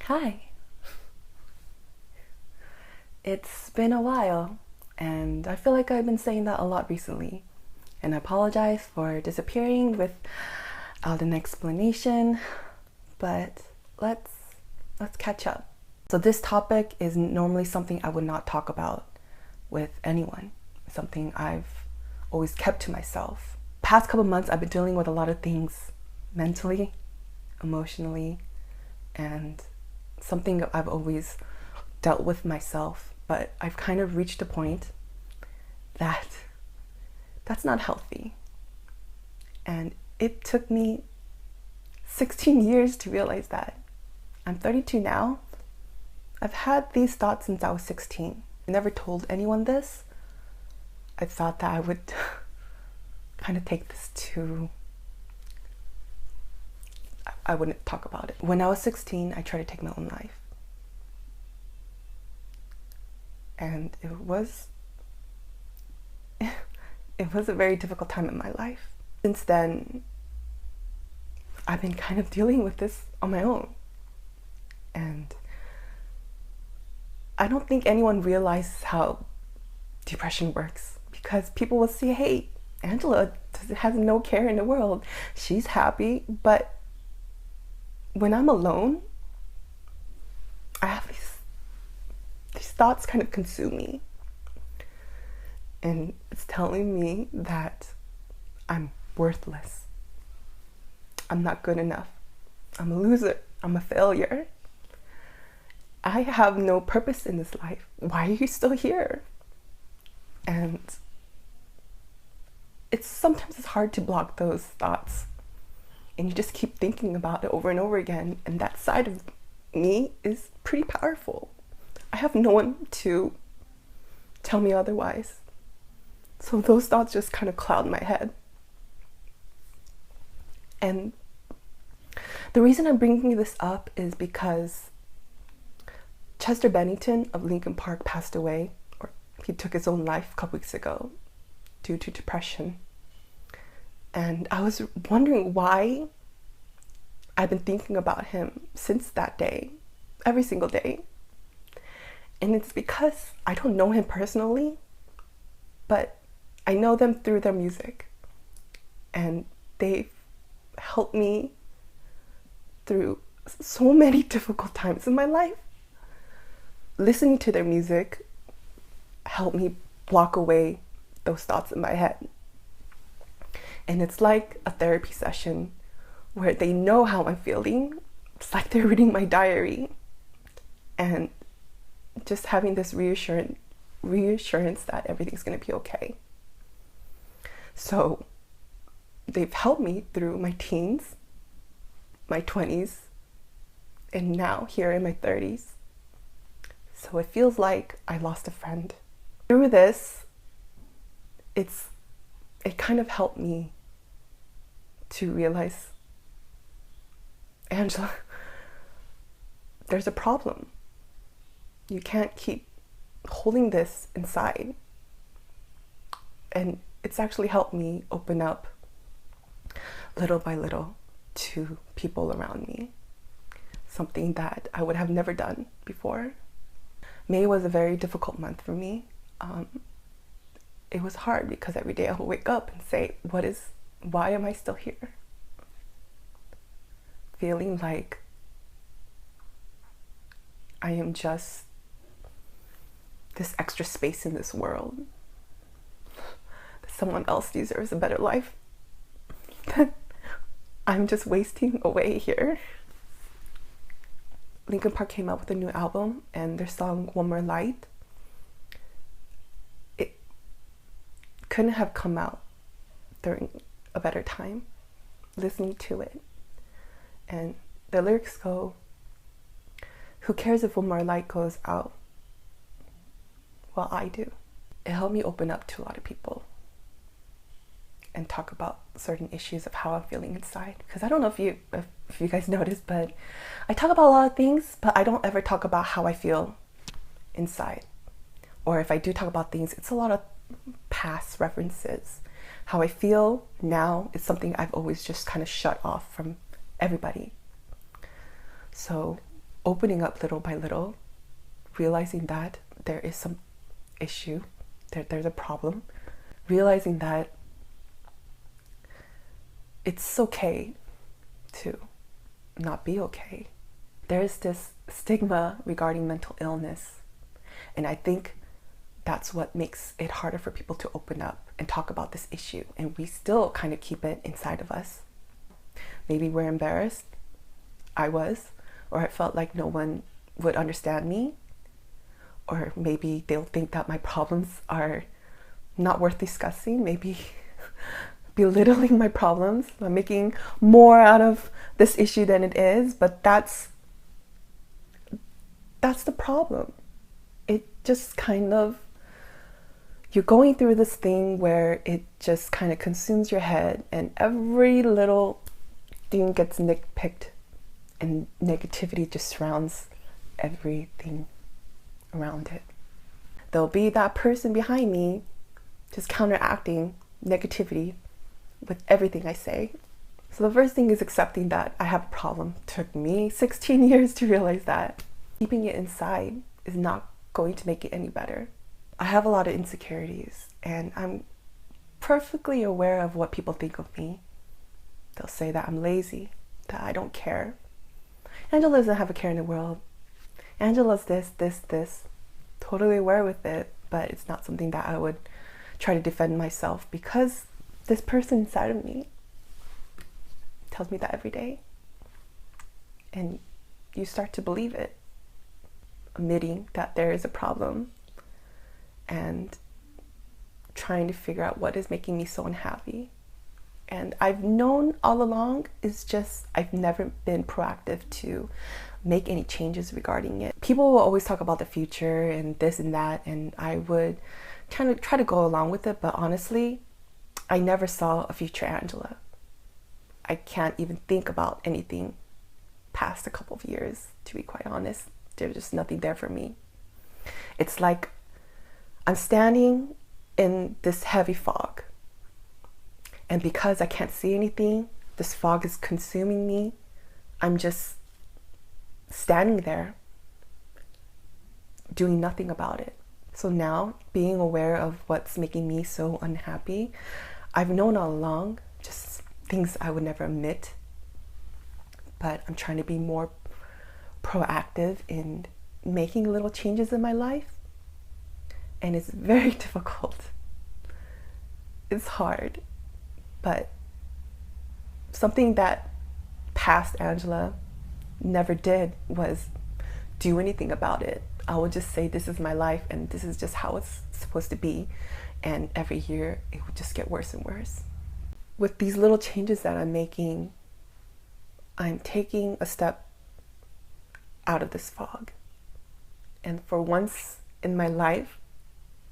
Hi. It's been a while, and I feel like I've been saying that a lot recently. And I apologize for disappearing without an explanation, but let's catch up. So this topic is normally something I would not talk about with anyone. Something I've always kept to myself. Past couple months I've been dealing with a lot of things mentally, emotionally, and something I've always dealt with myself, but I've kind of reached a point that that's not healthy. And it took me 16 years to realize that. I'm 32 now. I've had these thoughts since I was 16. I never told anyone this. I thought that I would kind of take this to, I wouldn't talk about it. When I was 16, I tried to take my own life. And it was a very difficult time in my life. Since then, I've been kind of dealing with this on my own. And I don't think anyone realizes how depression works, because people will say, hey, Angela has no care in the world. She's happy. But when I'm alone, I have these thoughts kind of consume me. And it's telling me that I'm worthless. I'm not good enough. I'm a loser. I'm a failure. I have no purpose in this life. Why are you still here? And sometimes it's hard to block those thoughts. And you just keep thinking about it over and over again. And that side of me is pretty powerful. I have no one to tell me otherwise. So those thoughts just kind of cloud my head. And the reason I'm bringing this up is because Chester Bennington of Lincoln Park passed away, or he took his own life a couple weeks ago due to depression. And I was wondering why I've been thinking about him since that day, every single day. And it's because I don't know him personally, but I know them through their music. And they've helped me through so many difficult times in my life. Listening to their music helped me block away those thoughts in my head. And it's like a therapy session where they know how I'm feeling. It's like they're reading my diary. And just having this reassurance that everything's going to be okay. So they've helped me through my teens, my 20s, and now here in my 30s. So it feels like I lost a friend. Through this, it kind of helped me to realize, Angela, there's a problem. You can't keep holding this inside. And it's actually helped me open up little by little to people around me. Something that I would have never done before. May was a very difficult month for me. It was hard because every day I would wake up and say, why am I still here? Feeling like I am just this extra space in this world. That someone else deserves a better life. That I'm just wasting away here. Linkin Park came out with a new album, and their song One More Light, it couldn't have come out during a better time. Listening to it, and the lyrics go, who cares if one more light goes out? Well, I do. It helped me open up to a lot of people and talk about certain issues of how I'm feeling inside. Because I don't know if you guys noticed, but I talk about a lot of things, but I don't ever talk about how I feel inside. Or if I do talk about things, it's a lot of past references. How I feel now is something I've always just kind of shut off from everybody. So opening up little by little, realizing that there is some issue, there's a problem, realizing that it's okay to not be okay. There's this stigma regarding mental illness, and I think that's what makes it harder for people to open up and talk about this issue, and we still kind of keep it inside of us. Maybe we're embarrassed. I was, or I felt like no one would understand me, or maybe they'll think that my problems are not worth discussing, maybe belittling my problems, I'm making more out of this issue than it is, but that's the problem. It just kind of, you're going through this thing where it just kind of consumes your head, and every little thing gets nitpicked, and negativity just surrounds everything around it. There'll be that person behind me just counteracting negativity with everything I say. So the first thing is accepting that I have a problem. It took me 16 years to realize that. Keeping it inside is not going to make it any better. I have a lot of insecurities, and I'm perfectly aware of what people think of me. They'll say that I'm lazy, that I don't care. Angela doesn't have a care in the world. Angela's this. Totally aware with it, but it's not something that I would try to defend myself, because this person inside of me tells me that every day. And you start to believe it, admitting that there is a problem and trying to figure out what is making me so unhappy. And I've known all along, it's just I've never been proactive to make any changes regarding it. People will always talk about the future and this and that, and I would kind of try to go along with it, but honestly, I never saw a future Angela. I can't even think about anything past a couple of years, to be quite honest. There's just nothing there for me. It's like I'm standing in this heavy fog, and because I can't see anything, this fog is consuming me. I'm just standing there doing nothing about it. So now, being aware of what's making me so unhappy, I've known all along, just things I would never admit, but I'm trying to be more proactive in making little changes in my life, and it's very difficult. It's hard, but something that past Angela never did was do anything about it. I would just say this is my life and this is just how it's supposed to be, and every year it would just get worse and worse. With these little changes that I'm making, I'm taking a step out of this fog, and for once in my life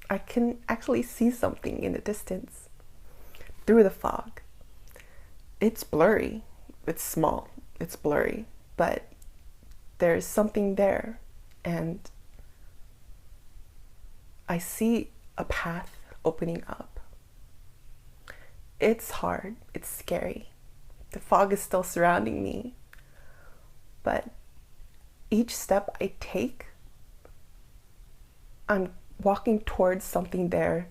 I can actually see something in the distance through the fog. It's blurry, it's small, it's blurry, but there's something there, and I see a path opening up. It's hard, it's scary. The fog is still surrounding me, but each step I take, I'm walking towards something there.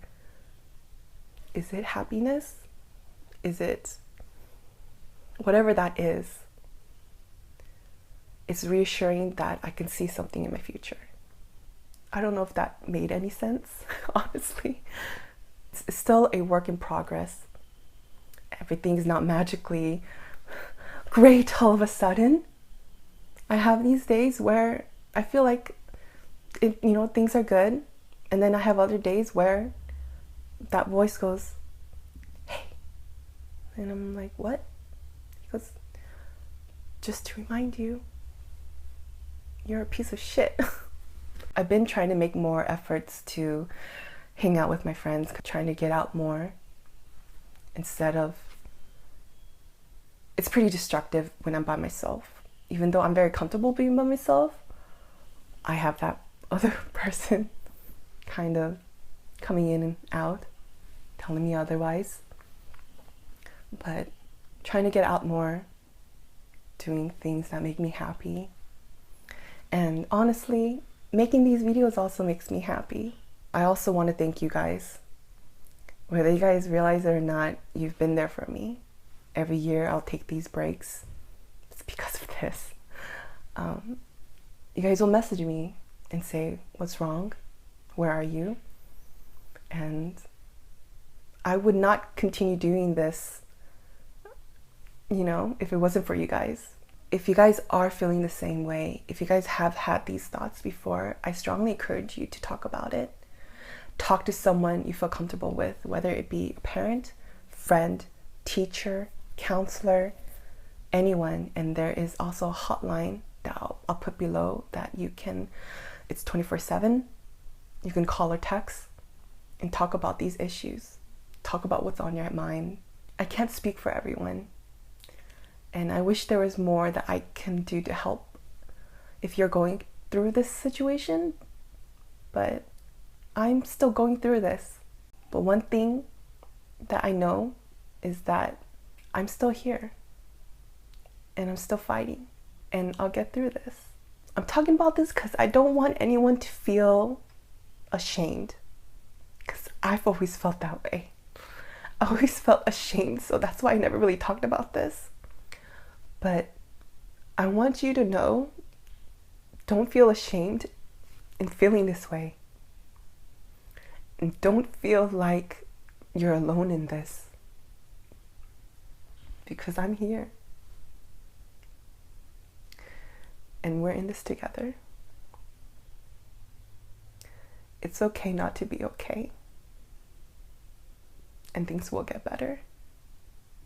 Is it happiness? Is it whatever that is? It's reassuring that I can see something in my future. I don't know if that made any sense, honestly. It's still a work in progress. Everything's not magically great all of a sudden. I have these days where I feel like things are good, and then I have other days where that voice goes, "Hey," and I'm like, "What?" He goes, "Just to remind you, you're a piece of shit." I've been trying to make more efforts to hang out with my friends, trying to get out more instead of, it's pretty destructive when I'm by myself. Even though I'm very comfortable being by myself, I have that other person kind of coming in and out, telling me otherwise. But trying to get out more, doing things that make me happy, And honestly, making these videos also makes me happy. I also want to thank you guys. Whether you guys realize it or not, you've been there for me. Every year I'll take these breaks. It's because of this. You guys will message me and say, what's wrong? Where are you? And I would not continue doing this, if it wasn't for you guys. If you guys are feeling the same way, if you guys have had these thoughts before, I strongly encourage you to talk about it. Talk to someone you feel comfortable with, whether it be a parent, friend, teacher, counselor, anyone. And there is also a hotline that I'll put below that it's 24/7. You can call or text and talk about these issues. Talk about what's on your mind. I can't speak for everyone. And I wish there was more that I can do to help if you're going through this situation. But I'm still going through this. But one thing that I know is that I'm still here. And I'm still fighting. And I'll get through this. I'm talking about this because I don't want anyone to feel ashamed. Because I've always felt that way. I always felt ashamed. So that's why I never really talked about this. But I want you to know, don't feel ashamed in feeling this way. And don't feel like you're alone in this. Because I'm here. And we're in this together. It's okay not to be okay. And things will get better.